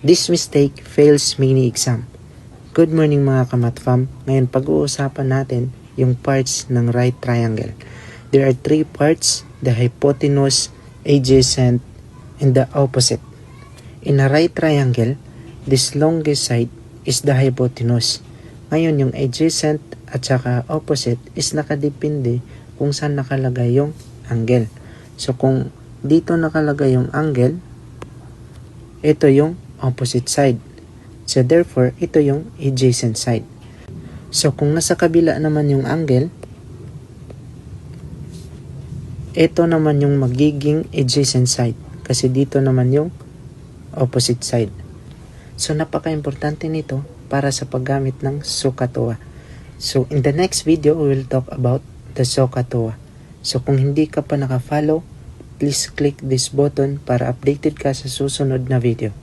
This mistake fails many exam. Good morning mga kamatfam. Ngayon pag-uusapan natin yung parts ng right triangle. There are three parts: the hypotenuse, adjacent, and the opposite. In a right triangle, this longest side is the hypotenuse. Ngayon yung adjacent at saka opposite is nakadepende kung saan nakalagay yung angle. So kung dito nakalagay yung angle, ito yung opposite side. So therefore, ito yung adjacent side. So kung nasa kabila naman yung angle, ito naman yung magiging adjacent side. Kasi dito naman yung opposite side. So napaka-importante nito para sa paggamit ng SOHCAHTOA. So in the next video, we will talk about the SOHCAHTOA. So kung hindi ka pa naka-follow, please click this button para updated ka sa susunod na video.